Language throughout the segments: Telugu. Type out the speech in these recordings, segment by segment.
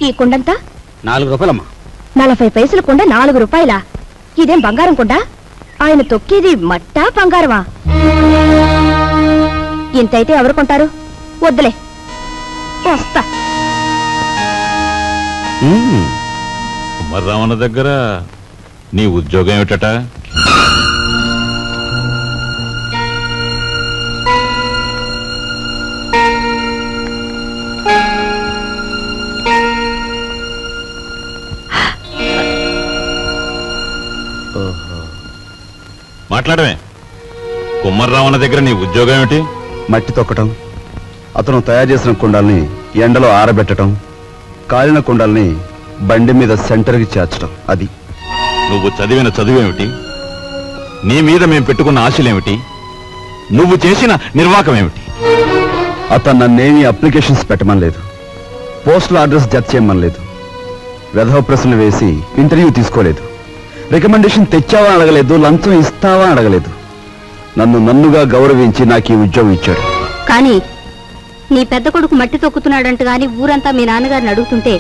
ఈ కుండంతా 4 రూపాయలమ్మా. 40 పైసల కుండ 4 రూపాయలా? ఇదేం బంగారం కుండ? ఆయన తొక్కేది మట్టా బంగారమా? ఇంతైతే ఎవరు కొంటారు? వద్దులే, వస్తా. కుమారరామన్న దగ్గర నీ ఉద్యోగం ఏమిటట? మాట్లాడమే. కుమారరామన్న దగ్గర నీ ఉద్యోగం ఏమిటి? మట్టి తొక్కటం, అతను తయారు చేసిన కుండాల్ని ఎండలో ఆరబెట్టడం, కాలిన కుండాల్ని బండి మీద సెంటర్కి చేర్చడం. అది. నువ్వు చదివిన చదువేమిటి? నీ మీద మేము పెట్టుకున్న ఆశలేమిటి? నువ్వు చేసిన నిర్వాకం ఏమిటి? అతను నన్నేమీ అప్లికేషన్స్ పెట్టమనలేదు, పోస్టల్ అడ్రస్ జత చేయమనలేదు, వెధవ ప్రశ్నలు వేసి ఇంటర్వ్యూ తీసుకోలేదు, రికమెండేషన్ తెచ్చావా అడగలేదు, లంచం ఇస్తావా అడగలేదు. నన్నుగా గౌరవించి నాకు ఈ ఉద్యోగం ఇచ్చాడు. కానీ నీ పెద్ద కొడుకు మట్టి తొక్కుతున్నాడంట గాని ఊరంతా మీ నాన్నగారిని అడుగుతుంటే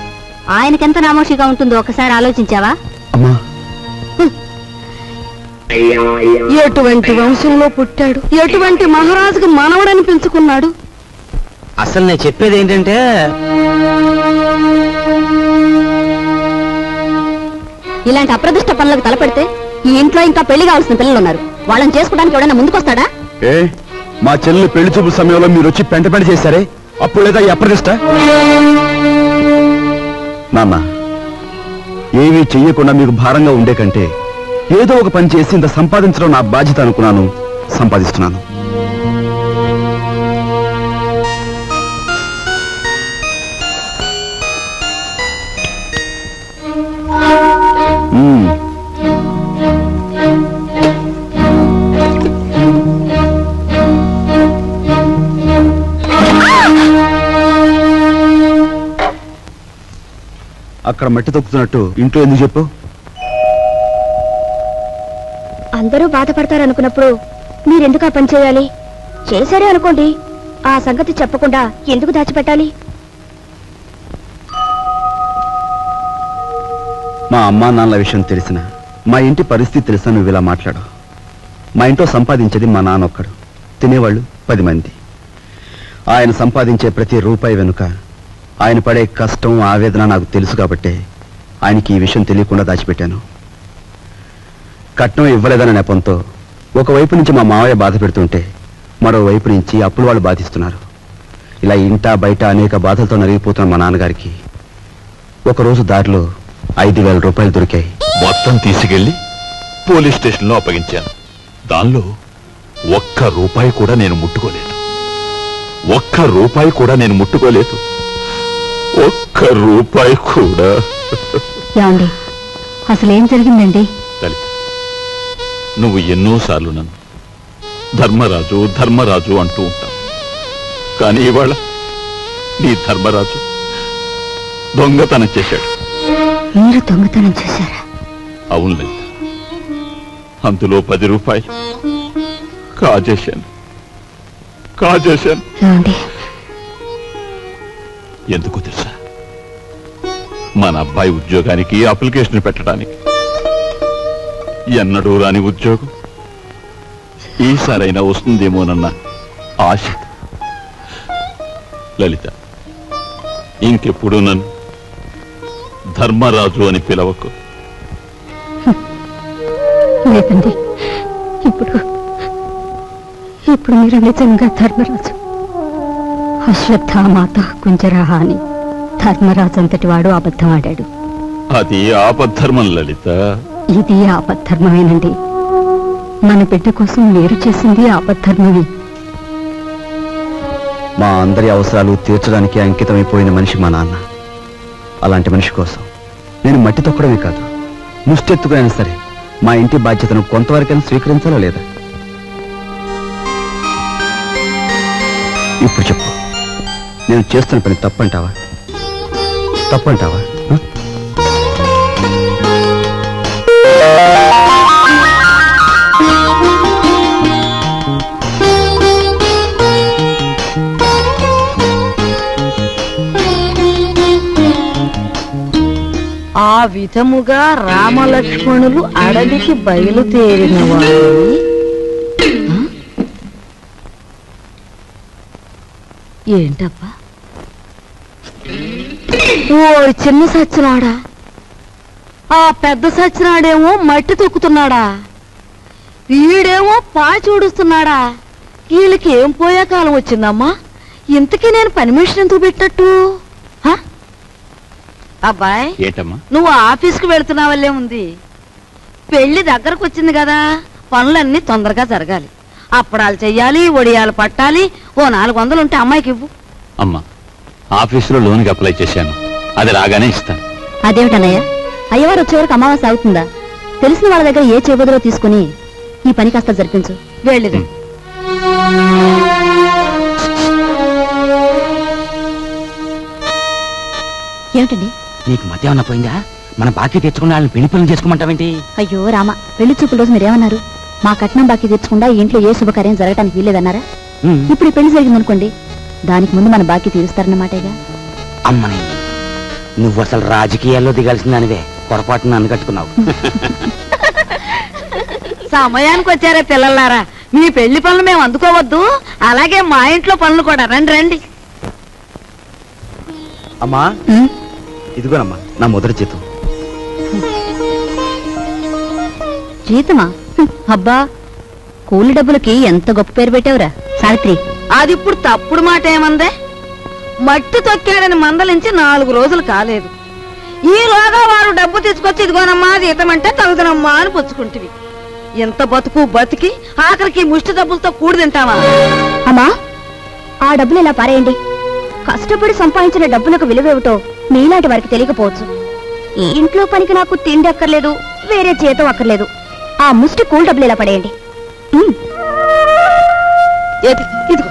ఆయనకెంత నామోషిగా ఉంటుందో ఒకసారి ఆలోచించావా? అమ్మా, ఎటువంటి వంశంలో పుట్టాడు, ఎటువంటి మహారాజుకు మనవడని పెంచుకున్నాడు. అసలు నేను చెప్పేది ఏంటంటే, ఇలాంటి అప్రదిష్ట పనులకు తలపెడితే ఈ ఇంట్లో ఇంకా పెళ్లి కావాల్సిన పిల్లలు ఉన్నారు. వాళ్ళని చేసుకోవడానికి ఎవడైనా ముందుకొస్తాడా? మా చెల్లెలు పెళ్లి చూపు సమయంలో మీరు వచ్చి పెంట చేశారే, అప్పుడు లేదా ఈ అప్రదిష్ట? నాన్న, ఏమీ చెయ్యకుండా మీకు భారంగా ఉండే కంటే ఏదో ఒక పని చేసి ఇంత సంపాదించడం నా బాధ్యత అనుకున్నాను, సంపాదిస్తున్నాను. అక్కడ మట్టి తొక్కుతున్నట్టు ఇంట్లో ఎందుకు చెప్పు? అందరూ బాధపడతారనుకున్నప్పుడు మీరెందుకు ఆ పని చేయాలి? చేశారే అనుకోండి, ఆ సంగతి చెప్పకుండా ఎందుకు దాచిపెట్టాలి? మా అమ్మా నాన్నల విషయం తెలిసిన, మా ఇంటి పరిస్థితి తెలిసిన నువ్వు ఇలా మాట్లాడు. మా ఇంట్లో సంపాదించేది మా నాన్న ఒక్కడు, తినేవాళ్ళు 10 మంది. ఆయన సంపాదించే ప్రతి రూపాయి వెనుక ఆయన పడే కష్టం, ఆవేదన నాకు తెలుసు కాబట్టే ఆయనకి ఈ విషయం తెలియకుండా దాచిపెట్టాను. కట్నం ఇవ్వలేదన్న నెపంతో ఒకవైపు నుంచి మా మావయ్య బాధ పెడుతుంటే మరోవైపు నుంచి అప్పులు వాళ్ళు బాధిస్తున్నారు. ఇలా ఇంటా బయట అనేక బాధలతో నలిగిపోతున్న మా నాన్నగారికి ఒకరోజు దారిలో 5,000 రూపాయలు దొరికాయి. మొత్తం తీసుకెళ్లి పోలీస్ స్టేషన్లో అప్పగించాను. దానిలో ఒక్క రూపాయి కూడా నేను ముట్టుకోలేదు. ఒక్క రూపాయి కూడా నేను ముట్టుకోలేదు. ఒక్క రూపాయి కూడా. ఏమండి, అసలేం జరిగిందండి? లలిత, నువ్వు ఎన్నోసార్లు నన్ను ధర్మరాజు ధర్మరాజు అంటూ ఉంటావు. కానీ ఇవాళ నీ ధర్మరాజు దొంగతనం చేశాడు. మీరు దొంగతనం చేశారా? అవును లలిత, అందులో 10 రూపాయలు కాజేశాను. ఎందుకు తెలుసా? మన అబ్బాయి ఉద్యోగానికి అప్లికేషన్ పెట్టడానికి. ఎన్నడూ రాని ఉద్యోగం ఈసారైనా వస్తుందేమోనన్న ఆశ. లలిత, ఇంకెప్పుడు నన్ను ధర్మరాజు అని పిలవకు. లేదండి, ఇప్పుడు మీరు నిజంగా ధర్మరాజు. అశ్వత్థామాత కుంజరహ అని ధర్మరాజు అంతటి వాడు అబద్ధం ఆడాడు. అది ఆపద్ధర్మం లలిత. ఇది ఆపద్ధర్మమేనండి. మన బిడ్డ కోసం మీరు చేసింది ఆపద్ధర్మమే. మా అందరి అవసరాలు తీర్చడానికి అంకితమైపోయిన మనిషి మా నాన్న. అలాంటి మనిషి కోసం నేను మట్టి తొక్కడమే కాదు, ముష్టెత్తుకునైనా సరే మా ఇంటి బాధ్యతను కొంతవరకైనా స్వీకరించాలా లేదా? ఇప్పుడు చెప్పు, నేను చేస్తున్న పని తప్పంటావా? తప్పంటావా? విధముగా రామలక్ష్మణులు అడవికి బయలుదేరిన వారు. ఏంటబ్బా? ఓ చిన్న సచ్చినాడా, ఆ పెద్ద సచ్చినాడేమో మట్టి తొక్కుతున్నాడా, వీడేమో పాచి ఊడుస్తున్నాడా. వీళ్ళకి ఏం పోయే కాలం వచ్చిందమ్మా? ఇంతకీ నేను పని మనిషిని ఎందుకు పెట్టట్టు? అబ్బాయి, ఏంటమ్మా? నువ్వు ఆఫీస్కి వెళుతున్నావల్లే ఉంది. పెళ్లి దగ్గరకు వచ్చింది కదా, పనులన్నీ తొందరగా జరగాలి. అప్పడాలు చెయ్యాలి, ఒడియాలు పట్టాలి. ఓ 400 ఉంటే అమ్మాయికి ఇవ్వు. అమ్మా, ఆఫీసులో లోన్కి అప్లై చేశాను, అది రాగానే ఇస్తాను. అదేమిటన్నయ్య, అయ్యవారు వచ్చే వరకు అమావాస్య అవుతుందా? తెలిసిన వాళ్ళ దగ్గర ఏ చేబదులో తీసుకుని ఈ పని కాస్త జరిపించు. వెళ్ళిరా. ఏమిటండి? నీకు మధ్య ఏమన్నా పోయిందా? మన బాకీ తెచ్చుకున్న వాళ్ళని పెళ్లి పనులు చేసుకోమంటావేంటి? అయ్యో రామ, పెళ్లి చూపుల రోజు మీరేమన్నారు? మా కట్నం బాకీ తెచ్చుకుండా ఇంట్లో ఏ శుభకార్యం జరగటానికి వీల్లేదన్నారా? ఇప్పుడు ఈ పెళ్లి జరిగిందనుకోండి, దానికి ముందు మన బాకీ తీరుస్తారన్నమాటేగా. అమ్మని, నువ్వు అసలు రాజకీయాల్లో దిగాల్సిందానివే, పొరపాటున నన్ను కట్టుకున్నావు. సమయానికి వచ్చారా పిల్లలారా? మీ పెళ్లి పనులు మేము అందుకోవద్దు, అలాగే మా ఇంట్లో పనులు కూడా. రండి రండి. అమ్మా, ఇదిగోనమ్మా నా మొదటి జీతం. జీతమా? అబ్బా, కూలి డబ్బులకి ఎంత గొప్ప పేరు పెట్టావురా సావిత్రి. అది ఇప్పుడు తప్పుడు మాట ఏమందే? మట్టి తొక్కాడని మందలించి 4 రోజులు కాలేదు. ఈలోగా వారు డబ్బు తీసుకొచ్చి ఇదిగోనమ్మా జీతం అంటే తగుదనమ్మా అని పుచ్చుకుంటివి. ఎంత బతుకు బతికి ఆఖరికి ముష్టి డబ్బులతో కూడి తింటావా? అమ్మా, ఆ డబ్బులు ఇలా పారేయండి. కష్టపడి సంపాదించిన డబ్బులకు విలువేమిటో మీలాంటి వారికి తెలియకపోవచ్చు. ఈ ఇంట్లో పనికి నాకు తిండి అక్కర్లేదు, వేరే జీతం అక్కర్లేదు. ఆ ముష్టి కూల్ డబ్బులు ఇలా పడేయండి. ఏది ఇదిగో.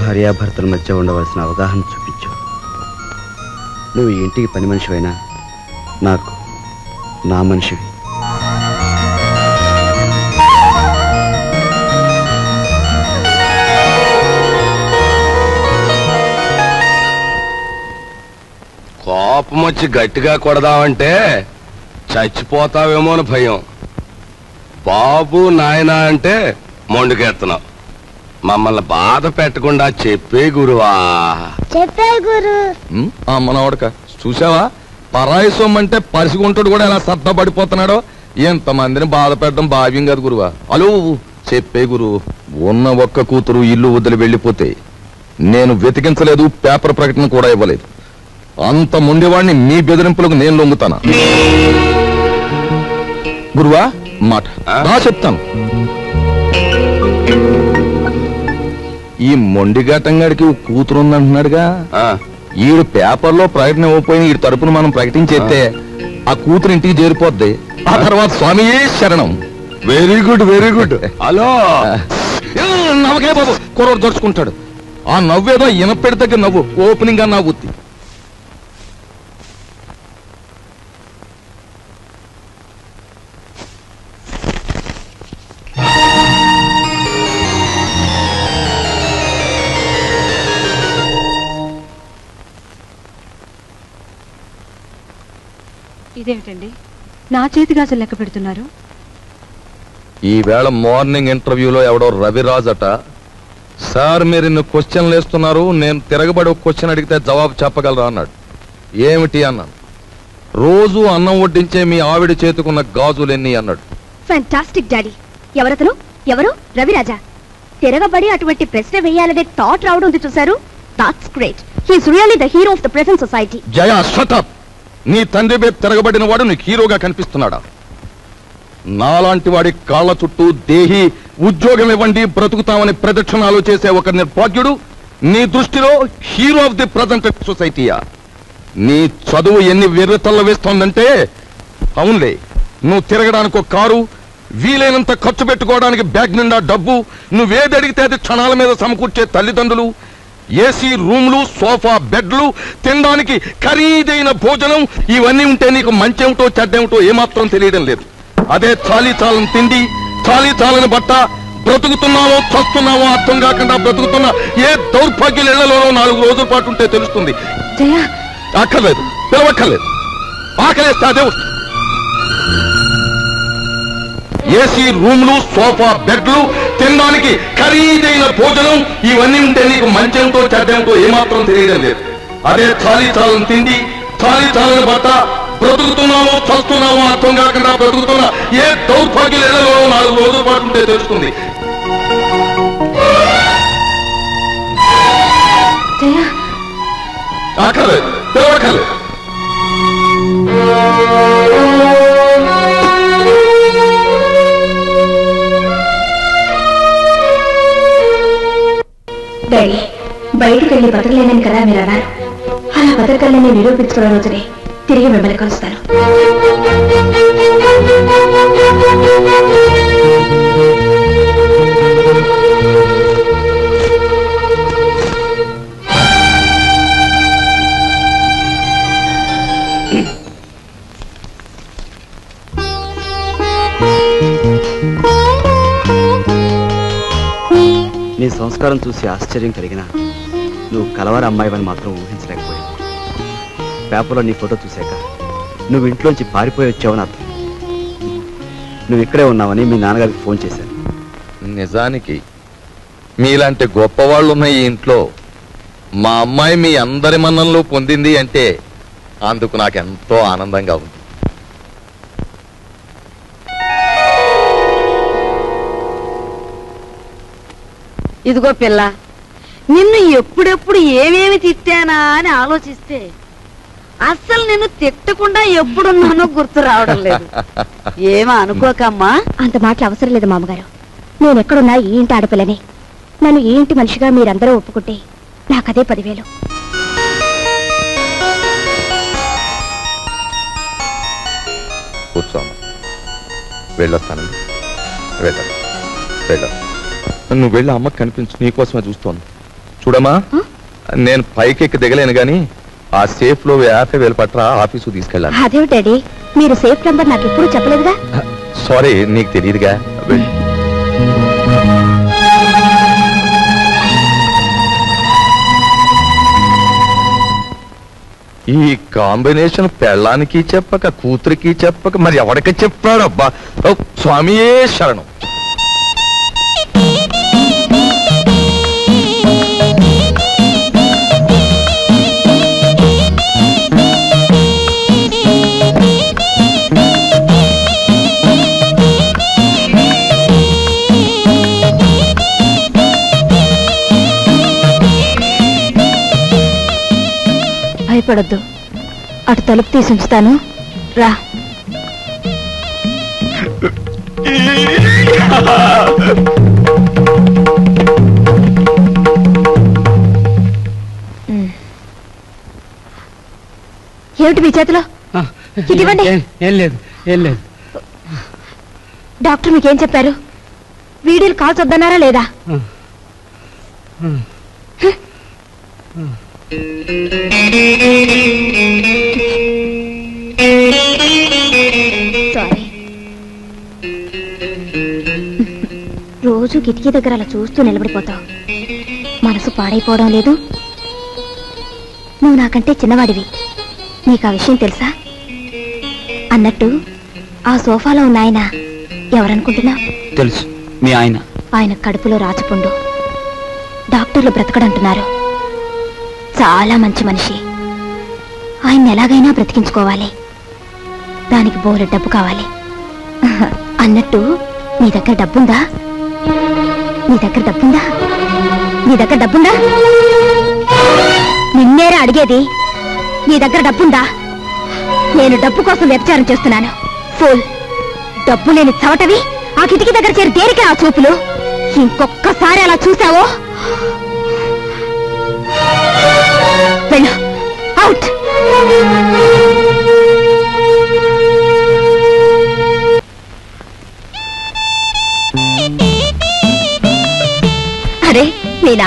భార్యాభర్తల మధ్య ఉండవలసిన అవగాహన చూపించు. నువ్వు ఈ ఇంటికి పని మనిషివైనా నాకు నా మనిషివి. కోపం వచ్చి గట్టిగా కొడదామంటే చచ్చిపోతావేమో అని భయం. బాబు నాయన అంటే మొండుకెత్తున్నావు. మమ్మల్ని బాధ పెట్టకుండా చెప్పే గురువా. చెప్పే గురు. మనవడక చూసావా, పరాయి సొమ్మంటే పరిసిగుంటాడు కూడా ఎలా సర్దపడిపోతున్నాడో. ఎంతమందిని బాధ పెట్టడం భావ్యం కాదు గురువా. అలో చెప్పే గురు, ఉన్న ఒక్క కూతురు ఇల్లు వదిలి వెళ్ళిపోతే నేను వెతికించలేదు, పేపర్ ప్రకటన కూడా ఇవ్వలేదు. అంత మొండివాడిని మీ బెదిరింపులకు నేను లొంగుతానా? గురువా మాట చెప్తాను. ఈ మొండిఘాటంగాడికి కూతురు ఉందంటున్నాడుగా, ఈడు పేపర్లో ప్రకటన ఇవ్వకపోయిన ఈ తరపున మనం ప్రకటించేస్తే ఆ కూతురు ఇంటికి చేరిపోద్ది. ఆ తర్వాత స్వామియే శరణం. Very good very good. Hello నమ్మకే బాబు కుర్రోడు దొరుచుకుంటాడు. ఆ నవ్వేదో ఇనపెడి దగ్గర నవ్వు, ఓపెనింగ్ గా నవ్వుద్ది. ఇదేమిటండి, నా చేతి గాజులు లెక్క పెడుతున్నారు? ఈవేళ మార్నింగ్ ఇంటర్వ్యూలో ఎవడో రవిరాజ్ అట, సార్ మీరు ఇన్ని క్వశ్చన్లు వేస్తున్నారు, నేను తిరగబడి ఒక క్వశ్చన్ అడిగితే జవాబు చెప్పగలరా అన్నాడు. ఏమిటి అన్నాను. రోజు అన్నం వడ్డించే మీ ఆవిడ చేతుకున్న గాజులు ఎన్ని అన్నాడు. Fantastic daddy. ఎవరతను? ఎవరు? రవిరాజా. తిరగబడి అటువంటి ప్రశ్న వేయాలనే థాట్ రావడం ఉంది చూశారు. That's great. He's really the hero of the present society. Jaya shut up. నీ తండ్రి మీద తిరగబడిన వాడు నీకు హీరోగా కనిపిస్తున్నాడా? నాలాంటి వాడి కాళ్ళ చుట్టూ దేహి ఉద్యోగం ఇవ్వండి బ్రతుకుతామని ప్రదక్షిణాలు చేసే ఒక నిర్భాగ్యుడు నీ దృష్టిలో హీరో ఆఫ్ ది ప్రజెంట్ సొసైటీయా? నీ చదువు ఎన్ని వెర్రతల్ల వేస్తోందంటే, అవునులే, నువ్వు తిరగడానికి ఒక కారు, వీలైనంత ఖర్చు పెట్టుకోవడానికి బ్యాగ్ నిండా డబ్బు, నువ్వేది అడిగితే అది క్షణాల మీద సమకూర్చే తల్లిదండ్రులు, ఏసీ రూమ్లు, సోఫా బెడ్లు, తినడానికి ఖరీదైన భోజనం, ఇవన్నీ ఉంటే నీకు మంచేమిటో చెడ్డేమిటో ఏమాత్రం తెలియడం లేదు. అదే చాలీ చాలని తిండి, చాలీ చాలని బట్ట, బ్రతుకుతున్నావో చస్తున్నావో అర్థం కాకుండా బ్రతుకుతున్న ఏ దౌర్భాగ్యుల ఇళ్లలోనో 4 రోజుల పాటు ఉంటే తెలుస్తుంది. అక్కర్లేదు, పిలవక్కర్లేదు. ఆకలేస్తే అదే వస్తుంది. ఏసీ రూమ్లు, సోఫా బెడ్లు, తినడానికి ఖరీదైన భోజనం, ఇవన్నీ ఉంటే నీకు మంచేమిటో చెడ్డేమిటో ఏమాత్రం తెలియడం లేదు. అదే చాలీ చాలని తిండి, చాలీ చాలని బట్ట, బ్రతుకుతున్నావో చస్తున్నావో అర్థం కాకుండా బ్రతుకుతున్న ఏ దౌర్భాగ్యుల ఇళ్లలోనో 4 రోజుల పాటు ఉంటే తెలుస్తుంది. అక్కర్లేదు, పిలవక్కర్లేదు. డాడీ, బయటకు వెళ్ళి బతకలేనని కదా మీరు అన్నారు. అలా బతకలేని నిరూపించుకున్న రోజునే తిరిగి మిమ్మల్ని కలుస్తాను. నీ సంస్కారం చూసి ఆశ్చర్యం కలిగినా నువ్వు కలవర అమ్మాయివని మాత్రం ఊహించలేకపోయావు. పేపర్లో నీ ఫోటో చూశాక నువ్వు ఇంట్లోంచి పారిపోయి వచ్చావని అర్థం. నువ్వు ఇక్కడే ఉన్నావని మీ నాన్నగారికి ఫోన్ చేశాను. నిజానికి మీలాంటి గొప్పవాళ్ళు ఉన్న ఈ ఇంట్లో మా అమ్మాయి మీ అందరి మన్ననలు పొందింది అంటే అందుకు నాకెంతో ఆనందంగా ఉంది. ఇదిగో పిల్ల, నిన్ను ఎప్పుడెప్పుడు ఏమేమి తిట్టానా అని ఆలోచిస్తే అస్సలు నిన్ను తిట్టకుండా ఎప్పుడున్నానో గుర్తు రావడం లేదు. ఏమో అనుకోకమ్మా. అంత మాటలు అవసరం లేదు మామగారు. నేను ఎక్కడున్నా ఈ ఇంటి ఆడపిల్లని. నన్ను ఈ ఇంటి మనిషిగా మీరందరూ ఒప్పుకుంటే నాకదే 10,000. కూర్చోమ్మా, వెళ్ళొస్తానండి. వెళ్ళాలి, వెళ్ళాలి. నువ్వు వెళ్ళి అమ్మకి కనిపించు, నీకోసమే చూస్తోంది. చూడమ్మా, నేను పైకెక్కి దిగలేను గాని ఆ సేఫ్ లో 50,000 పట్ల ఆఫీసు తీసుకెళ్ళాలి. అదేమిటి డాడీ, మీరు సేఫ్ నంబర్ నాకు ఎప్పుడు చెప్పలేదుగా. సారీ, నీకు తెలియదుగా. వెళ్ళి ఈ కాంబినేషన్ పెళ్ళానికి చెప్పక కూతురికి చెప్పక మరి ఎవరికి చెప్పాడు? అబ్బా, స్వామియే శరణం. భయపడొద్దు, అటు తలుపు తీసి ఉంచుతాను, రా. ఏమిటి మీ చేతిలో? ఇవ్వండి. ఏం లేదు, ఏం లేదు. డాక్టర్ మీకేం చెప్పారు? వీడియోలు కాల్స్ వద్దన్నారా లేదా? సారీ. రోజు కిటికీ దగ్గర అలా చూస్తూ నిలబడిపోతావు. మనసు పాడైపోవడం లేదు? నువ్వు నాకంటే చిన్నవాడివి, నీకు ఆ విషయం తెలుసా? అన్నట్టు ఆ సోఫాలో ఉన్న ఆయన ఎవరనుకుంటున్నావు? తెలుసు, మీ ఆయన. ఆయన కడుపులో రాచపుండు. డాక్టర్లు బ్రతకడంటున్నారు. చాలా మంచి మనిషి. ఆయన్ని ఎలాగైనా బ్రతికించుకోవాలి. దానికి బోలె డబ్బు కావాలి. అన్నట్టు నీ దగ్గర డబ్బుందా? నీ దగ్గర డబ్బుందా? నీ దగ్గర డబ్బుందా? నిన్నేరా అడిగేది. నీ దగ్గర డబ్బుందా? నేను డబ్బు కోసం వ్యభిచారం చేస్తున్నాను. ఫూల్. డబ్బు లేని చవటవి ఆ కిటికీ దగ్గర చేరి దేనికి ఆ చూపులు? ఇంకొక్కసారి అలా చూసావో వెళ్ళు, అవుట్.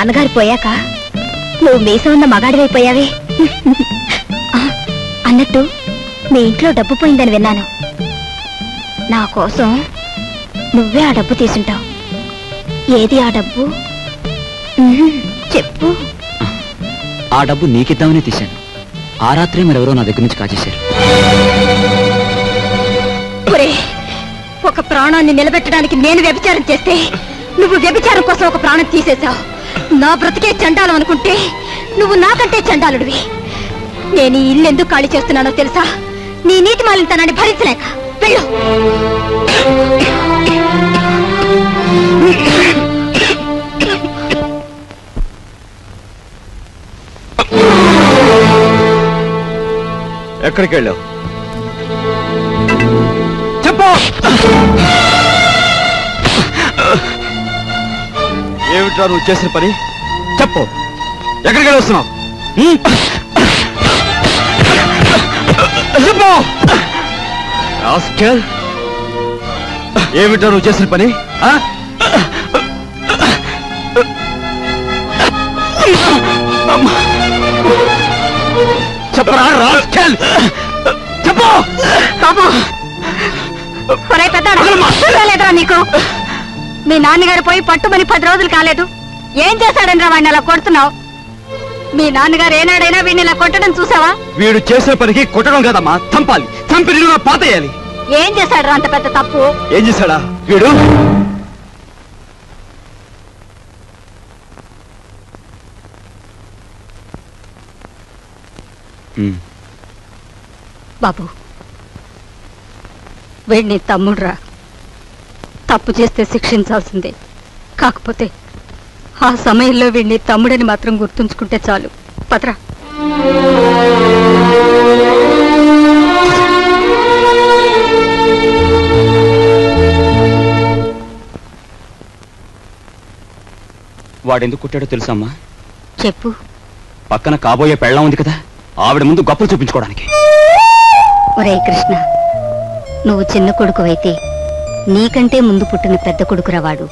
నాన్నగారు పోయాక నువ్వు మీసం ఉన్న మగాడివైపోయావే. అన్నట్టు మీ ఇంట్లో డబ్బు పోయిందని విన్నాను. నా కోసం నువ్వే ఆ డబ్బు తీసుంటావు. ఏది ఆ డబ్బు? చెప్పు. ఆ డబ్బు నీకిద్దామని తీశాను. ఆ రాత్రే మరెవరో నా దగ్గర నుంచి కాజేశారు. ఒక ప్రాణాన్ని నిలబెట్టడానికి నేను వ్యభిచారం చేస్తే నువ్వు వ్యభిచారం కోసం ఒక ప్రాణం తీసేశావు. నా బ్రతికే చండాలం అనుకుంటే నువ్వు నాకంటే చండాలుడివి. నేను ఈ ఇల్లు ఎందుకు ఖాళీ చేస్తున్నానో తెలుసా? నీ నీతి మాలినతనాన్ని భరించలేక. వెళ్ళు. ఎక్కడికి వెళ్ళావు? చెప్పు. ఏమిట్రా నువ్వు చేసిన పని? చెప్పు. ఎక్కడికి వెళ్ళి వస్తున్నావు? చెప్పు. ఏమిట్రా నువ్వు చేసిన పని? చెప్పరా రాస్కెల్. చెప్పు. పెద్దలేదురా నీకు? మీ నాన్నగారు పోయి పట్టుమని 10 రోజులు కాలేదు. ఏం చేశాడని రా వాడిని అలా కొడుతున్నావు? మీ నాన్నగారు ఏనాడైనా వీడిని ఇలా కొట్టడం చూసావా? వీడు చేసిన పనికి కొట్టడం కాదమ్మా, చంపాలి. చంపి నిన్ను పాతేయాలి. ఏం చేశాడు అంత పెద్ద తప్పు? ఏం చేశాడా వీడు? బాబు, వీడిని తమ్ముడురా. తప్పు చేస్తే శిక్షించాల్సిందే. కాకపోతే ఆ సమయంలో వీడిని తమ్ముడని మాత్రం గుర్తుంచుకుంటే చాలు. పత్రా. వాడెందుకు కొట్టాడో తెలుసమ్మా? చెప్పు. పక్కన కాబోయే పెళ్ళం ఉంది కదా, ఆవిడ ముందు గొప్పలు చూపించుకోవడానికి. ఒరే కృష్ణ, నువ్వు చిన్న కొడుకువైతే నీకంటే ముందు పుట్టిన పెద్ద కొడుకురా వాడు.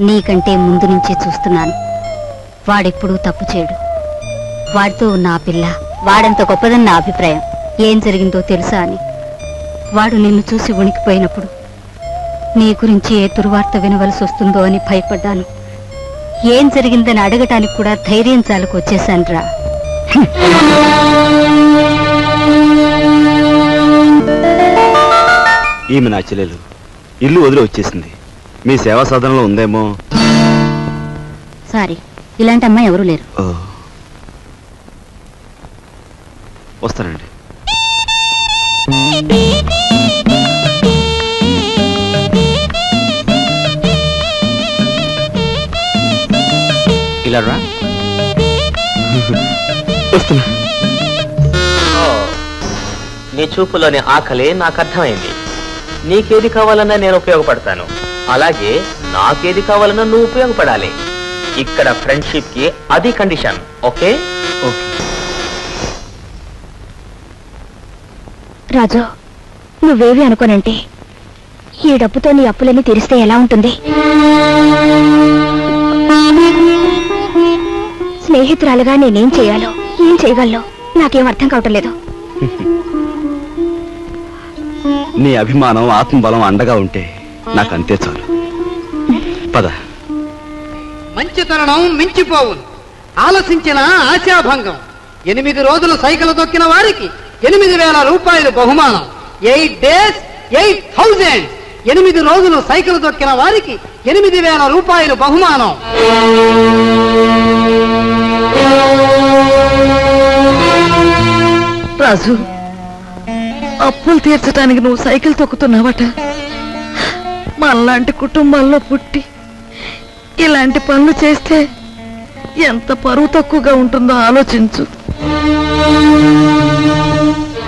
నీకంటే ముందు నుంచే చూస్తున్నాను. వాడెప్పుడూ తప్పు చేయడు. వాడితో ఉన్న ఆ పిల్ల వాడంత గొప్పదని నా అభిప్రాయం. ఏం జరిగిందో తెలుసా అని. వాడు నిన్ను చూసి వణికిపోయినప్పుడు నీ గురించి ఏ దుర్వార్త వినవలసి వస్తుందో అని భయపడ్డాను. ఏం జరిగిందని అడగటానికి కూడా ధైర్యం చాలకు వచ్చేశానురా. ఈమె నా చెల్లెలు. ఇల్లు వదిలి వచ్చేసింది. మీ సేవా సాధనలో ఉందేమో. సారీ, ఇలాంటి అమ్మాయి ఎవరూ లేరు. వస్తానండి. ఇలా రా. వస్తున్నా. నీ చూపులోని ఆకలి నాకు అర్థమైంది. నీకేది కావాలన్నా నేను ఉపయోగపడతాను. అలాగే నాకేది కావాలన్నా నువ్వు ఉపయోగపడాలి. ఇక్కడ ఫ్రెండ్షిప్ కి అది కండిషన్. ఓకే? రాజు, నువ్వేవి అనుకోనంటే ఈ డబ్బుతో నీ అప్పులన్నీ తీరిస్తే ఎలా ఉంటుంది? స్నేహితురాలుగా నేనేం చేయాలో, ఏం చేయగలను నాకేం అర్థం కావటం లేదు. నీ అభిమానం, ఆత్మబలం అండగా ఉంటే నాకు అంతే చాలు. పద. మంచితనం మించిపోవును, ఆలోచించిన ఆశాభంగం. 8 రోజులు సైకిల్ తొక్కిన వారికి 8,000 రూపాయలు బహుమానం. 8 days 8,000. 8 రోజులు సైకిల్ తొక్కిన వారికి 8,000 రూపాయలు బహుమానం. రాజు, అప్పులు తీర్చడానికి నువ్వు సైకిల్ తొక్కుతున్నావట. మనలాంటి కుటుంబాల్లో పుట్టి ఇలాంటి పనులు చేస్తే ఎంత పరువు తక్కువగా ఉంటుందో ఆలోచించు.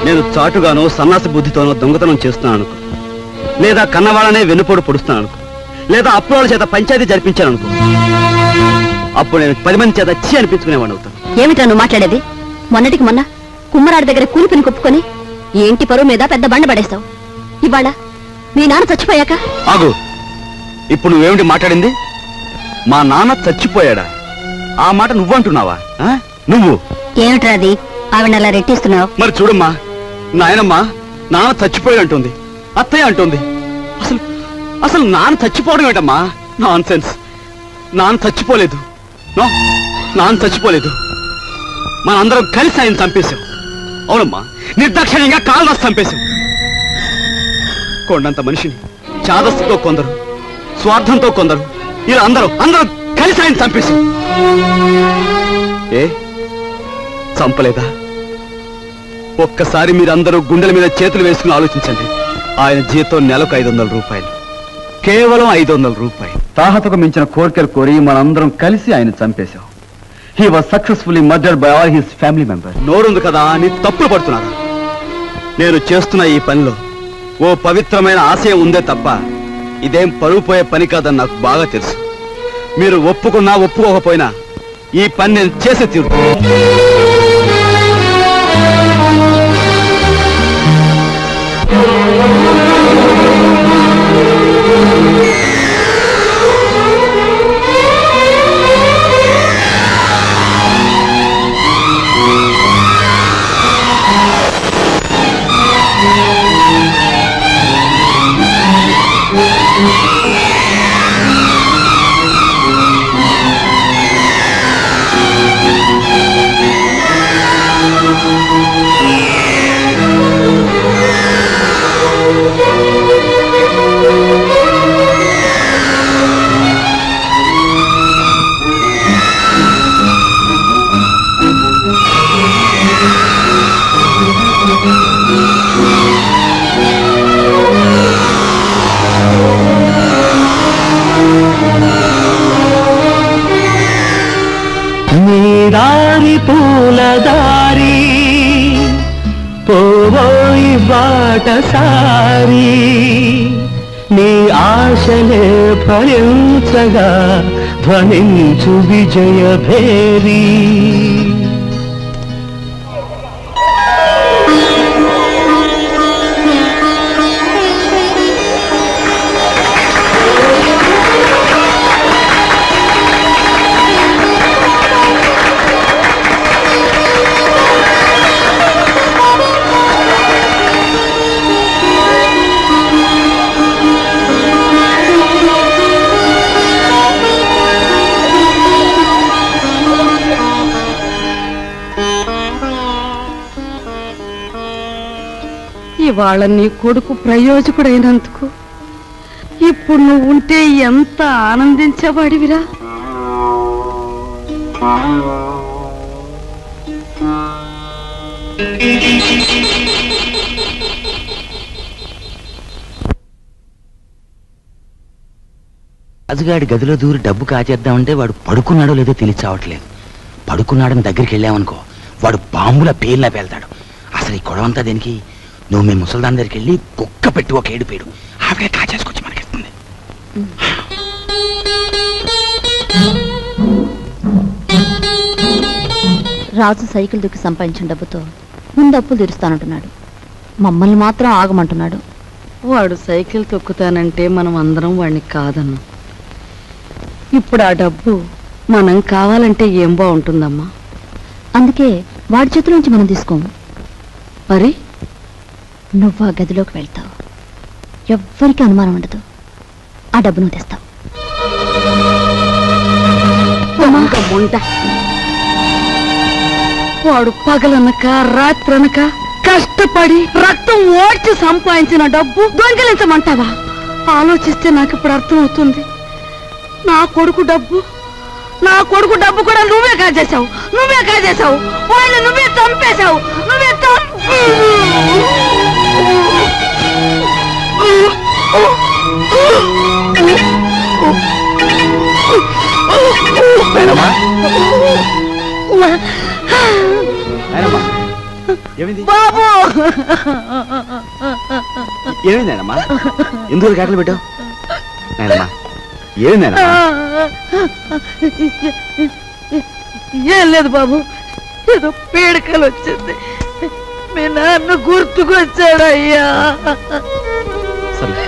నేను చాటుగానో సన్నాసి బుద్ధితోనో దొంగతనం చేస్తున్నాను అనుకో, లేదా కన్నవాళ్ళనే వెన్నుపోటు పొడుస్తున్నాను అనుకో, లేదా అప్పుల చేత పంచాయతీ జరిపించాను అనుకో, అప్పుడు నేను 10 మంది చేత చీ అనిపించుకునేవాడిని అవుతాను. ఏమిటా నువ్వు మాట్లాడేది? మొన్నటికి మొన్న కుమ్మరాడి దగ్గర కూలిపిని కుప్పుకొని ఈ ఇంటి పరువు మీద పెద్ద బండ పడేస్తావు. ఇవాళ మీ నాన్న చచ్చిపోయాక. ఆగు. ఇప్పుడు నువ్వేమిటి మాట్లాడింది? మా నాన్న చచ్చిపోయాడా? ఆ మాట నువ్వంటున్నావా? నువ్వు ఏమిట్రా అది ఆవిడ అలా రెట్టిస్తున్నావు? మరి చూడమ్మా, నాయనమ్మా నాన్న చచ్చిపోయి అంటుంది, అత్తయ్య అంటుంది. అసలు అసలు నాన్న చచ్చిపోవడం ఏంటమ్మా? Non sense. నాన్న చచ్చిపోలేదు, నాన్న చచ్చిపోలేదు. మనందరం కలిసి ఆయన చంపేశాం. అవునమ్మా, నిర్దాక్షిణ్యంగా కాలు రాసి చంపేశాం. కొండంత మనిషిని చాదస్తుతో కొందరు, స్వార్థంతో కొందరు, ఇలా అందరూ కలిసి ఆయన చంపేశాం. ఏ చంపలేదా? ఒక్కసారి మీరందరూ గుండెల మీద చేతులు వేసుకుని ఆలోచించండి. ఆయన జీతం నెలకు 500 రూపాయలు, కేవలం 500 రూపాయలు. తాహతకు మించిన కోరికలు కోరి మనందరం కలిసి ఆయన చంపేశాం. He was successfully murdered by all his family members. నోరుంది కదా అని తప్పులు పడుతున్నారు. నేను చేస్తున్న ఈ పనిలో ఓ పవిత్రమైన ఆశయం ఉందే తప్ప ఇదేం పరువు పోయే పని కాదని నాకు బాగా తెలుసు. మీరు ఒప్పుకున్నా ఒప్పుకోకపోయినా ఈ పని నేను చేసే తీరు. దారి పూలదారి పోవోయి బాటసారి నీ ఆశలే ఫలించగా ధ్వనించు విజయ భేరీ. ఇవాళ నీ కొడుకు ప్రయోజకుడైనందుకు ఇప్పుడు నువ్వు ఉంటే ఎంత ఆనందించేవాడివిరా. రాజుగాడి గదిలో దూరి డబ్బు కాచేద్దామంటే వాడు పడుకున్నాడో లేదో తెలియచావట్లేదు. పడుకున్నాడని దగ్గరికి వెళ్ళామనుకో, వాడు బాంబుల పేర్లా పేల్తాడు. అసలు ఈ గొడవంతా దేనికి? నువ్వు మీ ముసల్దాన్ దగ్గరికి వెళ్ళి కుక్క పెట్టి ఒక ఏడుపేడు, ఆవిడే కాచేసుకొచ్చి మనకిస్తుంది. రాజు సైకిల్ దుక్కి సంపాదించిన డబ్బుతో ముందు అప్పులు తీరుస్తానంటున్నాడు, మమ్మల్ని మాత్రం ఆగమంటున్నాడు. వాడు సైకిల్ తొక్కుతానంటే మనం అందరం వాడిని కాదన్నాం. ఇప్పుడు ఆ డబ్బు మనం కావాలంటే ఏం బాగుంటుందమ్మా? అందుకే వాడి చేతిలోంచి మనం తీసుకోము. మరి నువ్వు ఆ గదిలోకి వెళ్తావు, ఎవ్వరికి అనుమానం ఉండదు. ఆ డబ్బు నువ్వు తెస్తావు. వాడు పగలనక రాత్రనక కష్టపడి రక్తం ఓడ్చి సంపాదించిన డబ్బు దొంగిలించమంటావా? ఆలోచిస్తే నాకు ఇప్పుడు అర్థమవుతుంది. నా కొడుకు డబ్బు కూడా నువ్వే కాజేశావు. వాళ్ళు నువ్వే చంపేశావు. బాబు ఏమైందేనమ్మా? ఎందుకు కేకలు పెట్టావు? ఏమైందేనమ్మా? ఏం లేదు బాబు, ఏదో పీడకలు వచ్చింది. మీ నాన్న గుర్తుకొచ్చాడయ్యా. సరే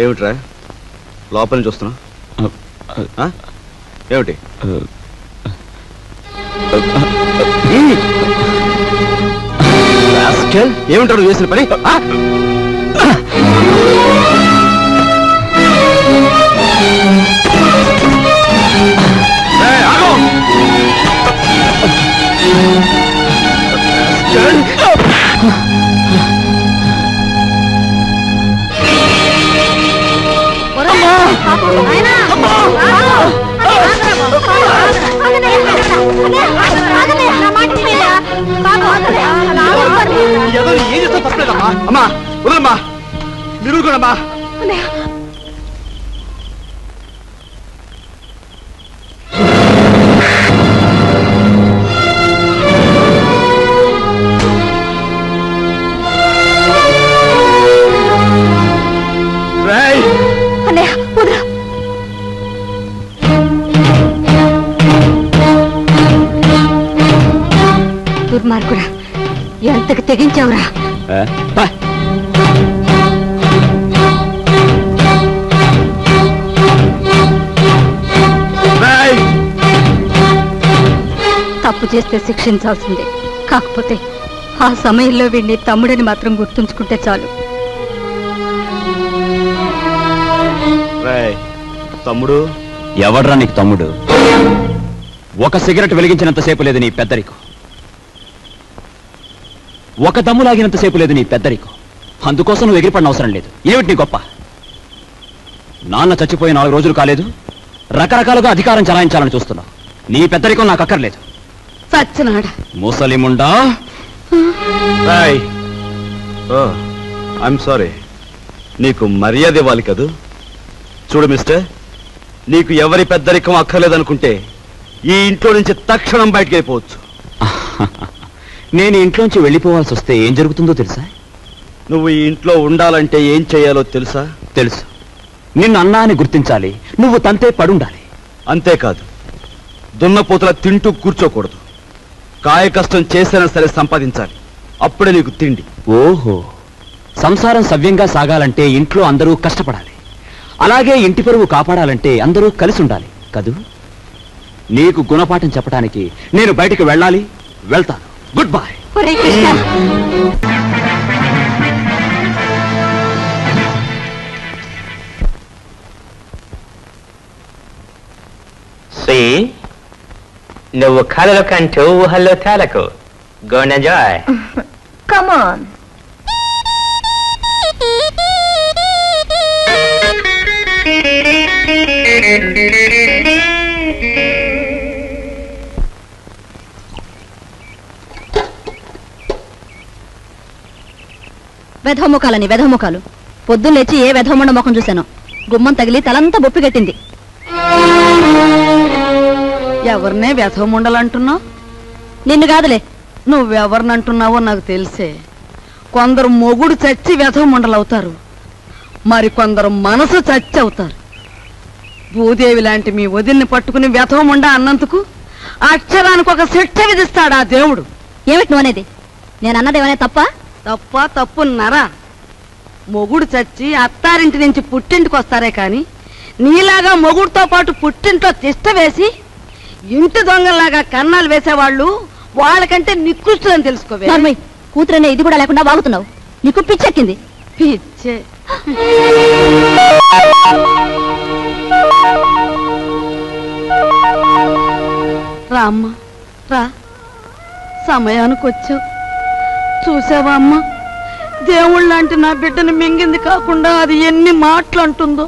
ఏమిట్రా లోపల నుంచి వస్తున్నా? ఏమిటి? ఏమిటాడు చేసిన పని? ఏం చేస్తా తప్పలేదమ్మా. అమ్మా వదలమ్మా, మీరు కూడా అమ్మా. దుర్మార్గుడా, ఎంతకు తెగించావురా? తప్పు చేస్తే శిక్షించాల్సిందే. కాకపోతే ఆ సమయంలో వీడిని తమ్ముడని మాత్రం గుర్తుంచుకుంటే చాలు. తమ్ముడు ఎవడ్రా నీకు తమ్ముడు? ఒక సిగరెట్ వెలిగించినంతసేపు లేదు నీ పెద్దరికం, ఒక దమ్ము లాగినంతసేపు లేదు నీ పెద్దరికం. అందుకోసం నువ్వు ఎగిరిపడిన అవసరం లేదు. ఏమిటి నీ గొప్ప? నాన్న చచ్చిపోయి 4 రోజులు కాలేదు, రకరకాలుగా అధికారం చలాయించాలని చూస్తున్నావు. నీ పెద్దరికం నాకు అక్కర్లేదు. సచ్చినాడా ముసలిముండా. ఐఎమ్ సారీ, నీకు మర్యాద ఇవ్వాలి కదూ. చూడు మిస్టర్, నీకు ఎవరి పెద్దరికం అక్కర్లేదనుకుంటే ఈ ఇంట్లో నుంచి తక్షణం బయటకు వెళ్ళిపోవచ్చు. నేను ఇంట్లోంచి వెళ్ళిపోవాల్సి వస్తే ఏం జరుగుతుందో తెలుసా? నువ్వు ఈ ఇంట్లో ఉండాలంటే ఏం చేయాలో తెలుసా? తెలుసు. నిన్ను అన్నా అని గుర్తించాలి, నువ్వు తంతే పడుండాలి. అంతేకాదు, దున్నపోతులా తింటూ కూర్చోకూడదు. కాయ కష్టం చేసినా సరే సంపాదించాలి, అప్పుడే నీకు తిండి. ఓహో, సంసారం సవ్యంగా సాగాలంటే ఇంట్లో అందరూ కష్టపడాలి, అలాగే ఇంటి పరువు కాపాడాలంటే అందరూ కలిసి ఉండాలి కదూ. నీకు గుణపాఠం చెప్పడానికి నేను బయటికి వెళ్ళాలి, వెళ్తాను. Good bye. నువ్వు కళలు కంటూ ఊహల్లో తేలకు. Go and enjoy. Come on. వెధముఖాలని వెధముఖాలు. పొద్దున్న లేచి ఏ వెధమండ ముఖం చూశాను. గుమ్మం తగిలి తలంతా బొప్పి కట్టింది. ఎవరినే వ్యథముండలంటున్నావు? నిన్ను కాదులే. నువ్వెవరినంటున్నావో నాకు తెలిసే. కొందరు మొగుడు చచ్చి వ్యథముండలవుతారు, మరి కొందరు మనసు చచ్చి అవుతారు. భూదేవి లాంటి మీ వదిన్ని పట్టుకుని వ్యథముండ అన్నందుకు అక్షరానికి ఒక శిక్ష విధిస్తాడు ఆ దేవుడు. ఏమిటి నువ్వు అనేది? నేను అన్నదేమనే తప్ప? తప్ప తప్పున్నారా? మొగుడు చచ్చి అత్తారింటి నుంచి పుట్టింటికి వస్తారే కాని నీలాగా మొగుడుతో పాటు పుట్టింట్లో తిష్ట వేసి ఇంటి దొంగల్లాగా కన్నాలు వేసేవాళ్ళు వాళ్ళకంటే నికృష్టులని తెలుసుకోవే. కూతురనే ఇది కూడా లేకుండా వాగుతున్నావు. నీకు పిచ్చెక్కింది. పిచ్చే. రామ్మ రా, సమయానికి వచ్చావు. చూసావా అమ్మ, దేవుళ్ళంటే నా బిడ్డను మింగింది కాకుండా అది ఎన్ని మాటలు అంటుందో.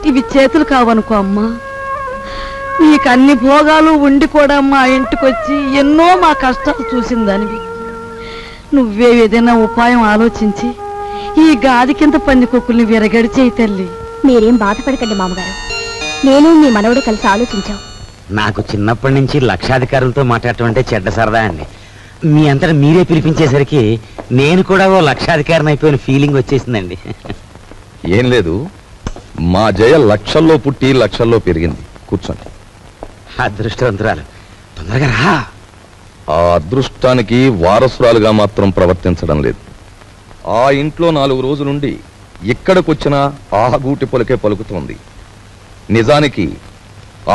ఇవి చేతులు కావనుకో అమ్మా, నీకు అన్ని భోగాలు ఉండి కూడా మా ఇంటికొచ్చి ఎన్నో మా కష్టాలు చూసిందానివి. నువ్వే ఏదైనా ఉపాయం ఆలోచించి ఈ గాది కింద పందికొక్కుల్ని విరగడి చేయి తల్లి. మీరేం బాధపడకండి మామగారు, నేను మీ మనవడు కలిసి ఆలోచించాం. నాకు చిన్నప్పటి నుంచి లక్షాధికారులతో మాట్లాడటం అంటే చెడ్డ సరదా అండి. మీ అంతటా మీరే పిలిపించేసరికి నేను కూడా ఓ లక్షాధికారిని అయిపోయిన ఫీలింగ్ వచ్చేసిందండి. ఏం లేదు, మా జయ లక్షల్లో పుట్టి లక్షల్లో పెరిగింది. కూర్చోండి. అదృష్టవంతురాలు, తొందరగా రా. ఆ అదృష్టానికి వారసురాలుగా మాత్రం ప్రవర్తించడం లేదు. ఆ ఇంట్లో 4 రోజులుండి ఇక్కడికొచ్చినా ఆ గూటి పొలకే పలుకుతోంది. నిజానికి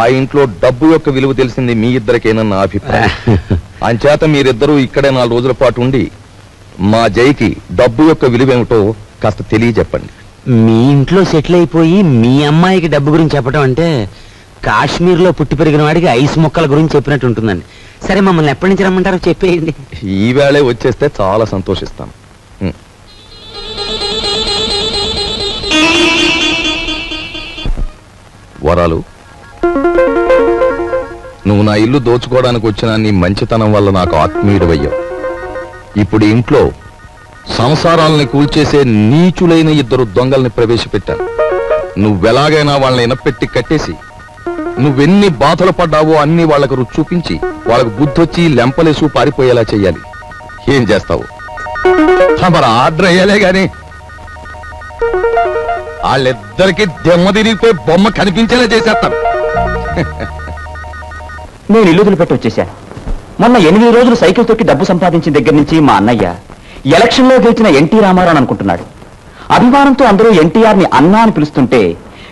ఆ ఇంట్లో డబ్బు యొక్క విలువ తెలిసింది మీ ఇద్దరికేనన్న నా అభిప్రాయం. అంచేత మీరిద్దరూ ఇక్కడే 4 రోజుల పాటు ఉండి మా జైకి డబ్బు యొక్క విలువేమిటో కాస్త తెలియజెప్పండి. మీ ఇంట్లో సెటిల్ అయిపోయి మీ అమ్మాయికి డబ్బు గురించి చెప్పడం అంటే కాశ్మీర్లో పుట్టి పెరిగిన వాడికి ఐస్ మొక్కల గురించి చెప్పినట్టు ఉంటుందండి. సరే, మమ్మల్ని ఎప్పటి నుంచి రమ్మంటారో చెప్పేయండి. ఈవేళే వచ్చేస్తే చాలా సంతోషిస్తాను. వరాలు, నువ్వు నా ఇల్లు దోచుకోవడానికి వచ్చిన నీ మంచితనం వల్ల నాకు ఆత్మీయుడవయ్యావు. ఇప్పుడు ఇంట్లో సంసారాలని కూల్చేసే నీచులైన 2 దొంగల్ని ప్రవేశపెట్టాను. నువ్వెలాగైనా వాళ్ళని ఇనపెట్టి కట్టేసి నువ్వెన్ని బాధలు పడ్డావో అన్ని వాళ్లకు రుచి చూపించి వాళ్ళకు బుద్ధొచ్చి లెంపలేసు పారిపోయేలా చెయ్యాలి. ఏం చేస్తావు? మరి ఆర్డర్ అయ్యాలే గాని వాళ్ళిద్దరికి దెమ్మ తిరిగిపోయి బొమ్మ కనిపించేలా చేసేస్తాను. నేను ఇల్లు వదిలిపెట్టి వచ్చేశాను. మొన్న 8 రోజులు సైకిల్ తొక్కి డబ్బు సంపాదించిన దగ్గర నుంచి మా అన్నయ్య ఎలక్షన్లో గెలిచిన ఎన్టీ రామారావు అనుకుంటున్నాడు. అభిమానంతో అందరూ ఎన్టీఆర్ ని అన్నా అని పిలుస్తుంటే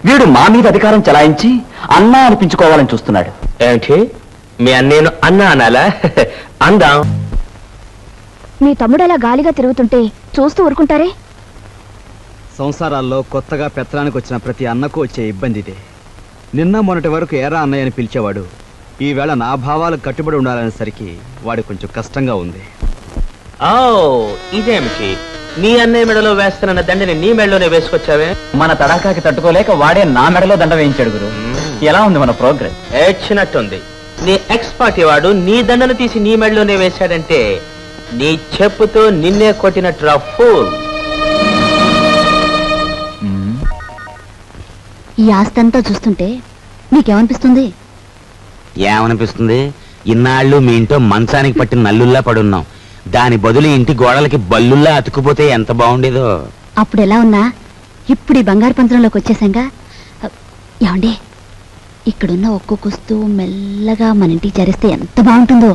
వీడు మా మీద అధికారం చలాయించి అన్నా అనిపించుకోవాలని చూస్తున్నాడు. ఏంటి, మీ అన్నేను అన్నా అనాలా? అందాం. మీ తమ్ముడు అలా గాలిగా తిరుగుతుంటే చూస్తూ ఊరుకుంటారే? సంసారాల్లో కొత్తగా పెత్తనానికి వచ్చిన ప్రతి అన్నకు వచ్చే ఇబ్బంది ఇదే. నిన్న మొన్నటి వరకు ఏరా అన్నయ్య అని పిలిచేవాడు. ఈవేళ నా భావాలకు కట్టుబడి ఉండాలనేసరికి వాడు కొంచెం కష్టంగా ఉంది. ఓ, ఇదేమిటి? నీ అన్నయ్య మెడలో వేస్తున్న దండని నీ మెడలోనే వేసుకొచ్చావే? మన తడాకాకి తట్టుకోలేక వాడే నా మెడలో దండ వేయించాడు గురు. ఎలా ఉంది మన ప్రోగ్రెస్? ఏడ్చినట్టుంది. నీ ఎక్స్ పార్టీ వాడు నీ దండను తీసి నీ మెడలోనే వేశాడంటే నీ చెప్పుతో నిన్నే కొట్టినట్టు ఫూల్. ఈ ఆస్తంతా చూస్తుంటే నీకేమనిపిస్తుంది? ఏమనిపిస్తుంది? ఇన్నాళ్ళు మీ ఇంట్లో మంచానికి పట్టిన నల్లుల్లా పడున్నాం. దాని బదులు ఇంటి గోడలకి బల్లుల్లా అతుకుపోతే ఎంత బాగుండేదో. అప్పుడు ఎలా ఉన్నా ఇప్పుడు ఈ బంగారు పంచంలోకి వచ్చేసాంగా. ఏమండి, ఇక్కడున్న ఒక్కొక్క వస్తువు మెల్లగా మన ఇంటికి చేరిస్తే ఎంత బాగుంటుందో.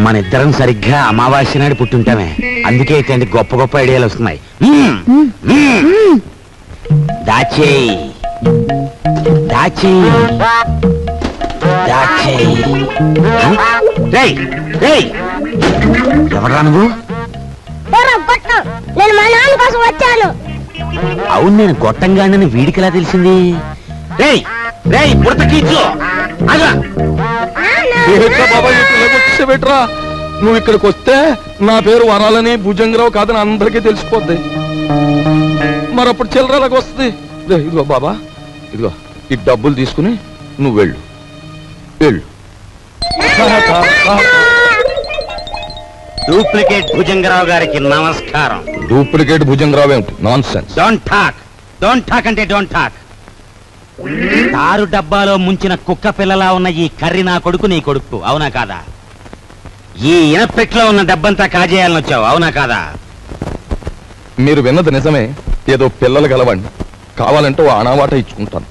మన ఇద్దరం సరిగ్గా అమావాస్య నాడు పుట్టుంటామే. అందుకే ఇట్లాంటి గొప్ప గొప్ప ఐడియాలు వస్తున్నాయి. దాచేయి దాచేయి దాచేయి. ఎవరా నువ్వు? నేను మా నాన్న కోసం వచ్చాను. అవును, నేను గొట్టంగానని వీడికిలా తెలిసింది? రేయ్ రేయ్ పుడతకీచు, వచ్చేబెట్రా. నువ్వు ఇక్కడికి వస్తే నా పేరు వరాలని భుజంగరావు కాదని అందరికీ తెలిసిపోద్ది. మరప్పుడు చిల్లరలాగా వస్తుంది. ఇదిగో బాబా, ఇదిగో ఈ డబ్బులు తీసుకుని నువ్వు వెళ్ళు వెళ్ళు. డూప్లికేట్ భుజంగరావు గారికి నమస్కారం. డూప్లికేట్ భుజంగరావు ఏమిటి? Non sense. డోంట్ టాక్ అంటే డోంట్ టాక్. తారు డబ్బాలో ముంచిన కుక్క పిల్లలా ఉన్న ఈ కర్రి నా కొడుకు, నీ కొడుకు, అవునా కాదా? ఈ ఇనపెట్లో ఉన్న డబ్బంతా కాజేయాలని వచ్చావు, అవునా కాదా? మీరు విన్నది నిజమే. ఏదో పిల్లలు గలవండి, కావాలంటే ఓ అనావాట ఇచ్చుకుంటాను.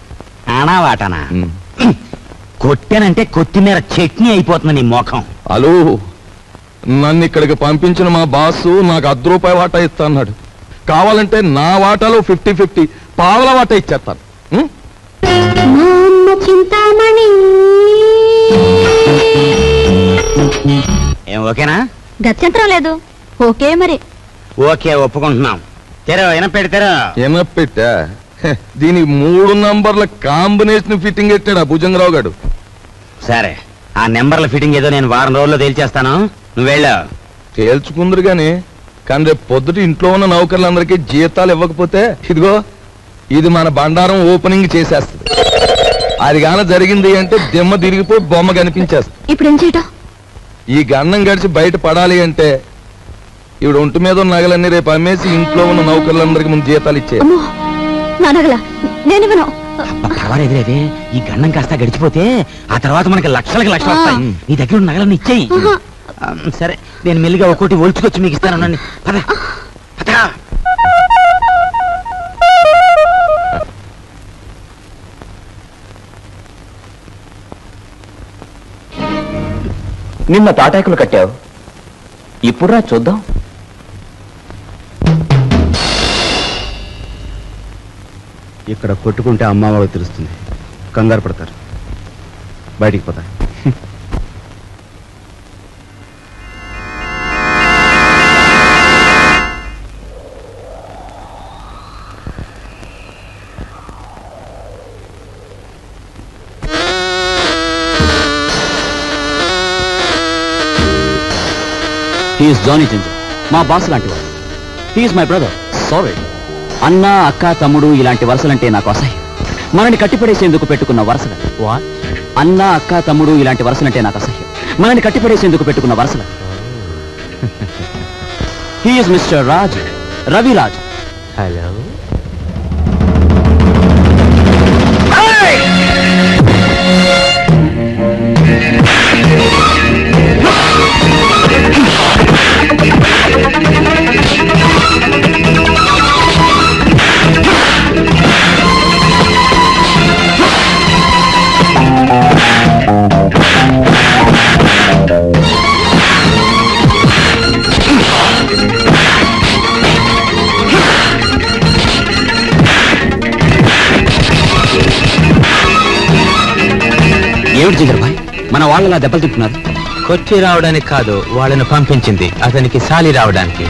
అనావాటనా? కొట్టానంటే కొత్తిమీర చట్నీ అయిపోతుంది నీ మోఖం. హలో, నన్ను ఇక్కడికి పంపించిన మా బాసు నాకు ₹10 వాటా ఇస్తా అన్నాడు. కావాలంటే నా వాటాలో 50-50 పావల వాటా ఇచ్చేస్తాను. ఏం ఓకేనా? గత్యంతరం లేదు. ఓకే మరి. ఓకే, ఒప్పుకుంటున్నాం. తెరో ఎనపెడతారా? ఎనపెట్టా? దీనికి 3 నంబర్ల కాంబినేషన్ ఫిట్టింగ్ పెట్టాడు ఆ భుజంగరావు గారు. సరే, ఆ నెంబర్ల ఫిట్టింగ్ ఏదో నేను వారం రోజుల్లో తేల్చేస్తాను. నువ్వు వెళ్ళా తేల్చుకుందరు గాని, కానీ రేపు పొద్దుట ఇంట్లో ఉన్న నౌకర్లందరికీ జీతాలు ఇవ్వకపోతే ఇదిగో ఇది మన బండారం ఓపెనింగ్ చేసేస్తుంది. అది గాన జరిగింది అంటే దిమ్మ తిరిగిపోయి బొమ్మ కనిపించేస్తుంది. ఇప్పుడు ఏం చేయటం? ఈ గన్నం గడిచి బయట పడాలి అంటే ఇప్పుడు ఒంటి మీద ఉన్న నగలన్నీ రేపు అమ్మేసి ఇంట్లో ఉన్న నౌకర్లందరికీ ముందు జీతాలు ఇచ్చే. పర్వాలేదులేదే, ఈ గన్నం కాస్త గడిచిపోతే ఆ తర్వాత మనకి లక్షలకి లక్షలు వస్తాయి. నీ దగ్గర ఉన్న నగలన్నీ ఇచ్చేయి. సరే, నేను మెల్లిగా ఒక్కోటి ఒలుచుకొచ్చి మీకు ఇస్తాను. నిన్న తాటాకులు కట్టావు, ఇప్పుడు రా చూద్దాం. ఇక్కడ కొట్టుకుంటే అమ్మ వాళ్ళకి తెలుస్తుంది, కంగారు పడతారు, బయటికి పోతారు. హీఈస్ జానీ జింజర్, మా బాస్ లాంటి వాడు. He's my brother. సారీ. అన్న, అక్క, తమ్ముడు ఇలాంటి వరుసలంటే నాకు అసహ్యం. మనని కట్టిపడేసేందుకు పెట్టుకున్న వరుసలు. అన్న, అక్క, తమ్ముడు ఇలాంటి వరుసలంటే నాకు అసహ్యం. మనని కట్టిపడేసేందుకు పెట్టుకున్న వరుసలు. He's mister Raj, Raviraj. Hello. ఏమిటి జిగర్ భాయ్, మన వాళ్ళలా దెబ్బలు తింటున్నారు? కొచ్చి రావడానికి కాదు, వాళ్ళని పంపించింది అతనికి సాలి రావడానికి.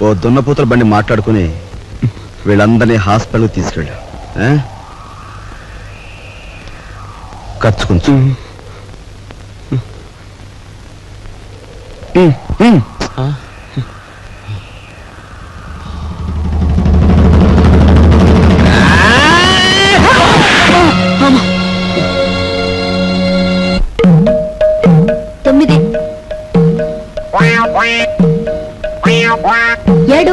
ఓ దున్నపోతుల బండి మాట్లాడుకుని వీళ్ళందరినీ హాస్పిటల్కి తీసుకెళ్ళా. ఖర్చు కొంచెం. తొమ్మిది, 7,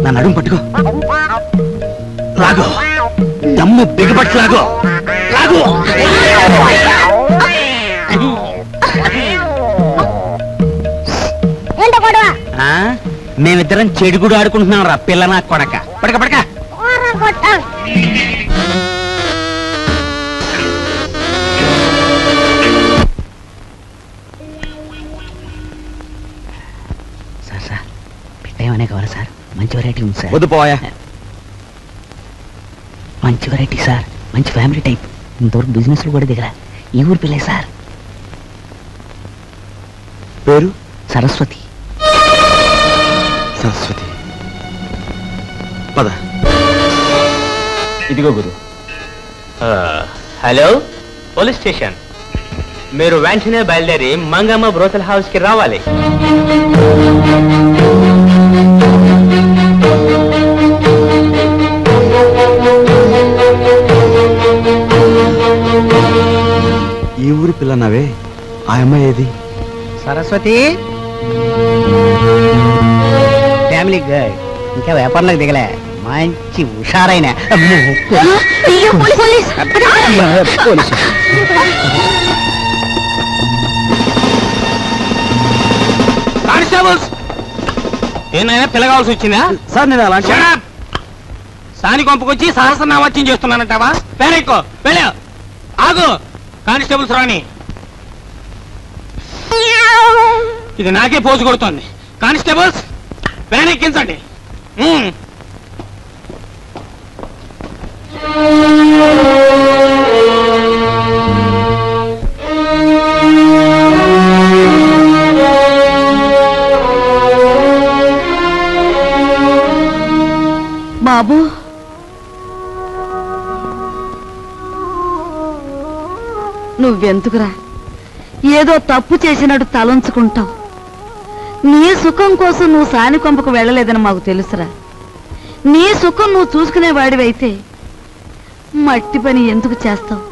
నా నడుము పట్టుకో, లాగో, దమ్ము బిగపట్టు, లాగో లాగో. మేమిద్దరం చెడుగుడు ఆడుకుంటున్నాం రా పిల్ల నా కొడక. పడక పడక. సార్ సార్ పెట్టేమనే కావాలి సార్, మంచి వెరైటీ ఉంది సార్. వద్దు పోయా. మంచి వెరైటీ సార్, మంచి ఫ్యామిలీ టైప్, ఇంతవరకు బిజినెస్ లో కూడా దిగర. ఈ ఊరు పిల్లే సార్. పేరు సరస్వతి. సరస్వతి. పద. ఇదిగో గురు. Hello, police station. మీరు వెంటనే బయలుదేరి మంగమ్మ బ్రోతల్ హౌస్ కి రావాలి. ఈ ఊరి పిల్లన్నావే, ఆ అమ్మాయి ఏది? సరస్వతి ఫ్యామిలీ గర్ల్, ఇంకా వ్యాపారంలోకి దిగలే, మంచి హుషారైన పోలీసు. కానిస్టేబుల్స్, ఏనాయనా పిల్లగాల్సి వచ్చిందా? సార్ నేను అలా సాని కొంపకొచ్చి సహస్రనామాచ్యం చేస్తున్నానంటావా? పేరెక్కో వెళ్ళా, ఆగు. కానిస్టేబుల్స్ రాని, ఇది నాకే పోజు కొడుతోంది. కానిస్టేబుల్స్ వ్యాన్ ఎక్కించండి. బాబు, నువ్వెందుకురా ఏదో తప్పు చేసినట్టు తలంచుకుంటావు? నీ సుఖం కోసం నువ్వు సాని కొంపకు వెళ్ళలేదని మాకు తెలుసురా. నీ సుఖం నువ్వు చూసుకునేవాడివైతే మట్టి పని ఎందుకు చేస్తావు?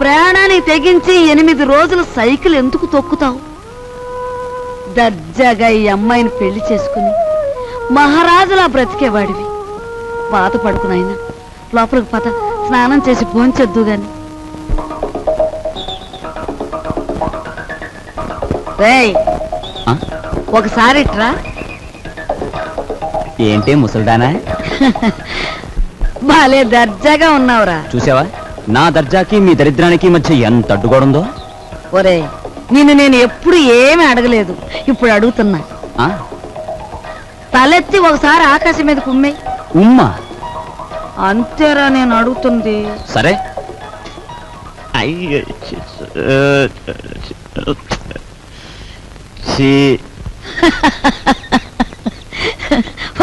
ప్రాణాన్ని తెగించి 8 రోజులు సైకిల్ ఎందుకు తొక్కుతావు? దర్జాగా ఈ అమ్మాయిని పెళ్లి చేసుకుని మహారాజులా బ్రతికేవాడివి. బాధపడుకునైనా లోపలికి పద, స్నానం చేసి భోంచొద్దు గాని. రేయ్, ఒకసారి ఇట్రా. ఏంటి ముసల్దానా? బాలే దర్జాగా ఉన్నావురా. చూసావా నా దర్జాకి మీ దరిద్రానికి మధ్య ఎంత అడ్డుగోడుందో? ఒరే, నిన్ను నేను ఎప్పుడు ఏమీ అడగలేదు, ఇప్పుడు అడుగుతున్నా. తలెత్తి ఒకసారి ఆకాశం మీద కుమ్మే. ఉమ్మా? అంతేరా నేను అడుగుతుంది. సరే.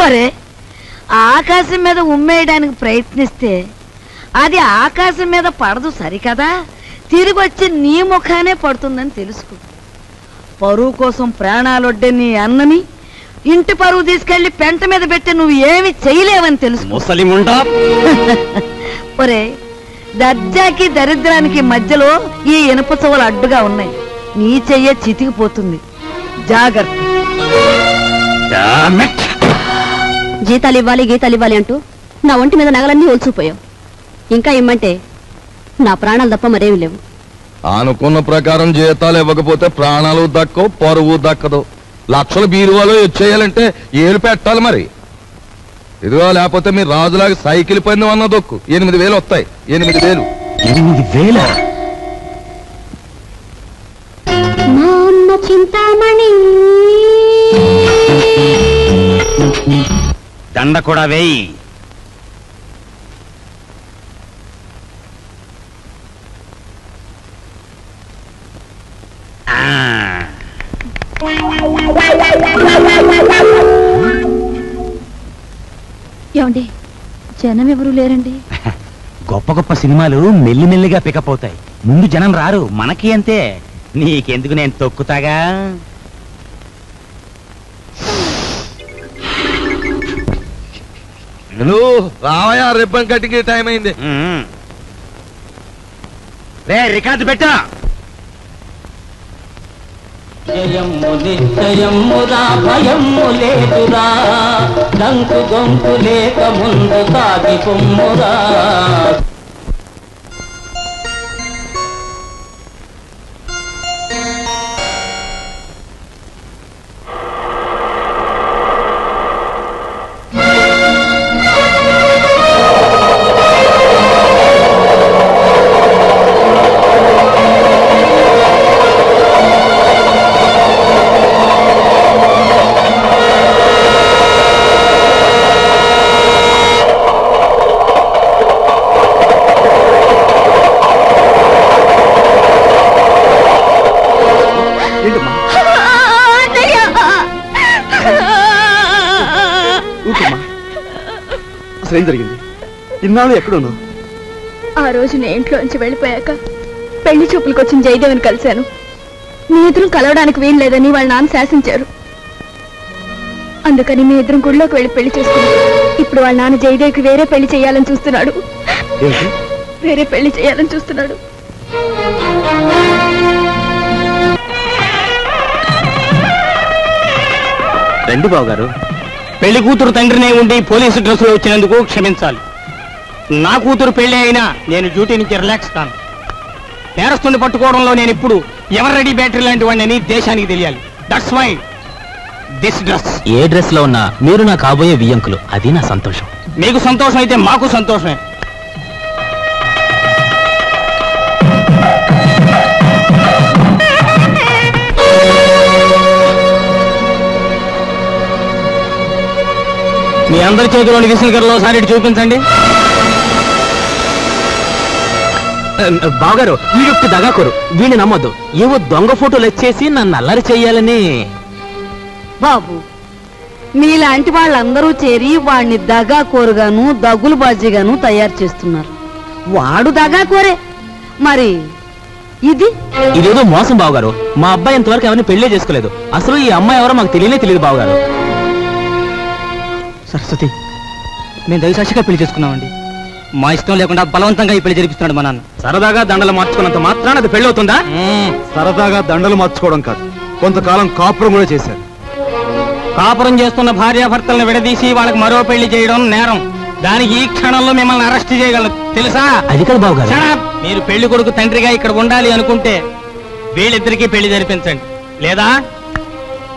ఒరే, ఆకాశం మీద ఉమ్మేయడానికి ప్రయత్నిస్తే అది ఆకాశం మీద పడదు సరికదా, తిరిగి వచ్చి నీ ముఖానే పడుతుందని తెలుసుకో. పరువు కోసం ప్రాణాలొడ్డే నీ అన్నని ఇంటి పరువు తీసుకెళ్లి పెంట మీద పెట్టి నువ్వు ఏమి చేయలేవని తెలుసుకో. ఒరే, దర్జాకి దరిద్రానికి మధ్యలో ఈ ఇనుప చెవులు అడ్డుగా ఉన్నాయి. నీ చెయ్య చితికిపోతుంది, జాగ్రత్త. జీతాలు ఇవ్వాలి, గీతాలు ఇవ్వాలి అంటూ నా ఒంటి మీద నగలన్నీ ఒలుచుకుపోయావు. ఇంకా ఇమ్మంటే నా ప్రాణాలు తప్ప మరేమి లేవు. అనుకున్న ప్రకారం జీతాలు ఇవ్వకపోతే ప్రాణాలు దక్కవు, పరువు దక్కదు. లక్షల బీరువాలో వచ్చేయాలంటే ఏలు పెట్టాలి మరి. ఇదిగో, లేకపోతే మీరు రాజులాగా సైకిల్ పందెం అన్న దొక్కు. 8,000 వస్తాయి. 8,000. 8,000? చింతామణి దండ కూడా వేయి. ఏమండి, జనం ఎవరు లేరండి? గొప్ప గొప్ప సినిమాలు మెల్లిమెల్లిగా పికప్ అవుతాయి, ముందు జనం రారు. మనకి అంతే. నీకెందుకు, నేను తొక్కుతాగా. రావయా, రిబ్బన్ కటింగ్ టైం అయింది. రే, రికార్డు పెట్టా. జయము నిశ్చయమురా, భయము లేదురా, దంకు గొంతు లేక ముందు సాగి పొమ్మురా. అసలు ఏం జరిగింది? ఇన్నాళ్ళు ఎక్కడున్నావు? ఆ రోజు నేను ఇంట్లోంచి వెళ్ళిపోయాక పెళ్లి చూపులకు వచ్చిన జయదేవిని కలిశాను. మీ ఇద్దరం కలవడానికి వీలు లేదని వాళ్ళ నాన్న శాసించారు. అందుకని మీ ఇద్దరం గుడిలోకి వెళ్ళి పెళ్లి చేసుకున్నాం. ఇప్పుడు వాళ్ళ నాన్న జయదేవికి వేరే పెళ్లి చేయాలని చూస్తున్నాడు. వేరే పెళ్లి చేయాలని చూస్తున్నాడు. రండి బావగారు. పెళ్లి కూతురు తండ్రినే ఉండి పోలీసు డ్రెస్సులో వచ్చినందుకు క్షమించాలి. నా కూతురు పెళ్లి అయినా నేను డ్యూటీ నుంచి రిలాక్స్ కాను. నేరస్తుని పట్టుకోవడంలో నేను ఇప్పుడు ఎవరు రెడీ బ్యాటరీ లాంటి వాడిని దేశానికి తెలియాలి. That's why this dress. ఏ డ్రెస్ లో ఉన్నా మీరు నా కాబోయే వియ్యంకులు, అది నా సంతోషం. మీకు సంతోషం అయితే మాకు సంతోషమే. మీ అందరి చేతిలోని విసులుగరలో సారి చూపించండి. బావగారు, వీడొట్టి దగాకోరు, వీడిని నమ్మొద్దు. ఏవో దొంగ ఫోటోలు వచ్చేసి నన్ను అల్లరి చెయ్యాలని. బాబు, మీలాంటి వాళ్ళందరూ చేరి వాడిని దగాకోరుగాను దగులుబాజీగాను తయారు చేస్తున్నారు. వాడు దగాకోరే, మరి ఇదేదో మోసం బావగారు. మా అబ్బాయి ఇంతవరకు ఎవరిని పెళ్లే చేసుకోలేదు. అసలు ఈ అమ్మాయి ఎవరో మాకు తెలియదు బావగారు. సరస్వతి, మేము దయసాక్షిగా పెళ్లి చేసుకున్నామండి. మా ఇష్టం లేకుండా బలవంతంగా ఈ పెళ్లి జరిపిస్తున్నాడు మా నాన్న. సరదాగా దండలు మార్చుకున్నంత మాత్రాన అది పెళ్లి అవుతుందా? సరదాగా దండలు మార్చుకోవడం కాదు, కొంతకాలం కాపురం కూడా చేశారు. కాపురం చేస్తున్న భార్యాభర్తలను విడదీసి వాళ్ళకి మరో పెళ్లి చేయడం నేరం. దానికి ఈ క్షణంలో మిమ్మల్ని అరెస్ట్ చేయగలరు, తెలుసా? అది కదా బావగారు. మీరు పెళ్లి కొడుకు తండ్రిగా ఇక్కడ ఉండాలి అనుకుంటే వీళ్ళిద్దరికీ పెళ్లి జరిపించండి, లేదా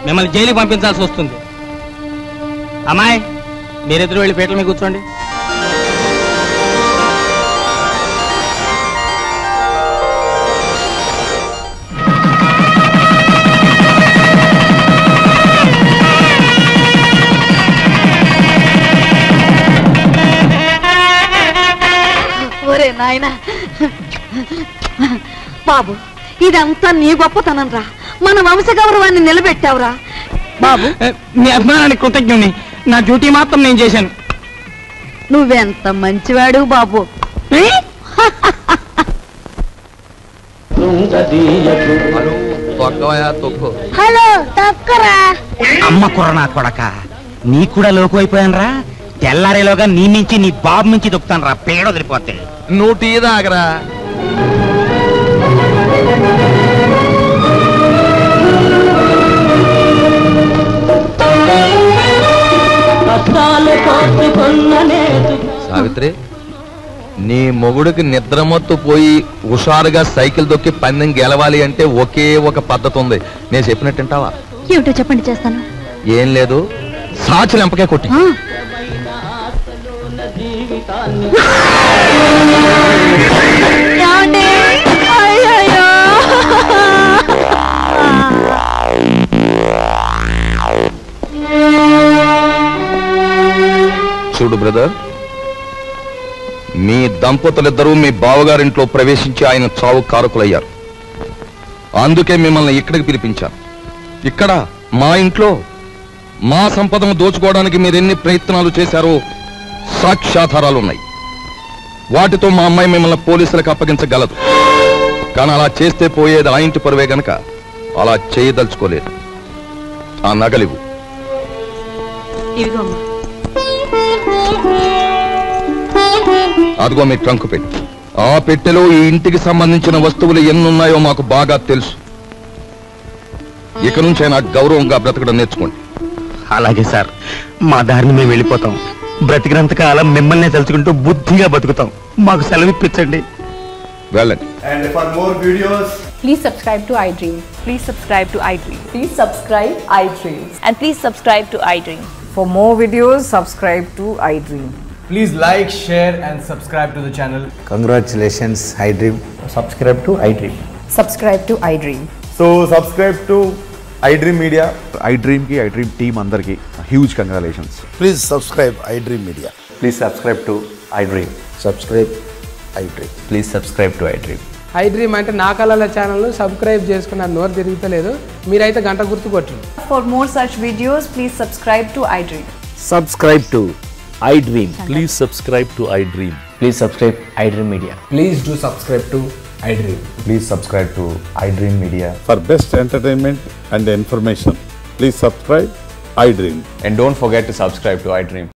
మిమ్మల్ని జైలుకి పంపించాల్సి వస్తుంది. అమ్మాయి, మీరిద్దరు వెళ్ళి పీటల మీద కూర్చోండి. ఒరే నాయన బాబు, ఇదంతా నీ గొప్పతనం రా. మన వంశ గౌరవాన్ని నిలబెట్టావురా బాబు. మీ అభిమానానికి కృతజ్ఞుని. నా డ్యూటీ మాత్రం నేను చేశాను. నువ్వెంత మంచివాడు బాబు. హలో తక్కురా. అమ్మ కుర్రనా కొడక, నీ కూడా లోకు అయిపోయాను రా. తెల్లారేలోగా నీ నుంచి నీ బాబు నుంచి దొక్కుతాను రా, పేడ వదిలిపోతే. నువ్వు టీ దాగరా. సావిత్రి, నీ మొగుడికి నిద్రమత్తు పోయి హుషారుగా సైకిల్ దొక్కి పందెం గెలవాలి అంటే ఒకే ఒక పద్ధతి ఉంది. నేను చెప్పినట్టుంటావా? ఏమిటో చెప్పండి, చేస్తాను. ఏం లేదు, సాక్షులు ఎంపకే కొట్టి. చూడు బ్రదర్, మీ దంపతులిద్దరూ మీ బావగారింట్లో ప్రవేశించి ఆయన చావు కారకులయ్యారు. అందుకే మిమ్మల్ని ఇక్కడికి పిలిపించాను. ఇక్కడ మా ఇంట్లో మా సంపదను దోచుకోవడానికి మీరెన్ని ప్రయత్నాలు చేశారో సాక్ష్యాధారాలున్నాయి. వాటితో మా అమ్మాయి మిమ్మల్ని పోలీసులకు అప్పగించగలదు. కానీ అలా చేస్తే పోయేది ఆ ఇంటి పరువే గనక అలా చేయదలుచుకోలేదు. ఆ నగలివు. అదిగో మీ ట్రంకు పెట్టి. ఆ పెట్టెలో ఈ ఇంటికి సంబంధించిన వస్తువులు ఎన్నున్నాయో మాకు బాగా తెలుసు. ఇక నుంచి ఆయన గౌరవంగా బ్రతకడం నేర్చుకోండి. అలాగే సార్, మా దారిని మేము వెళ్ళిపోతాం. బ్రతికినంత కాలం మిమ్మల్ని తలుచుకుంటూ బుద్ధిగా బతుకుతాం. మాకు సెలవు ఇప్పించండి. వెళ్ళండి. And for more videos, please subscribe to iDream. Please subscribe to iDream. Please subscribe iDream. And please subscribe to iDream. For more videos, subscribe to iDream. please like, share and subscribe to the channel. Congratulations, iDream. Subscribe to iDream. Subscribe to iDream. So subscribe to iDream Media. iDream ki iDream team andarki huge congratulations. Please subscribe iDream Media. Please subscribe to iDream. Subscribe iDream. Please subscribe to iDream. iDream అంటే నా కళల ఛానల్ సబ్స్క్రైబ్ చేసుకున్న నోరు తిరుగుతలేదు. మీరైతే గంట గుర్తు కొట్టండి. For more such videos, please subscribe to iDream. Subscribe to iDream. Please subscribe to iDream. Please subscribe iDream Media. Please do subscribe to iDream. Please subscribe to iDream Media. For best entertainment and information, please subscribe iDream. And don't forget to subscribe to iDream.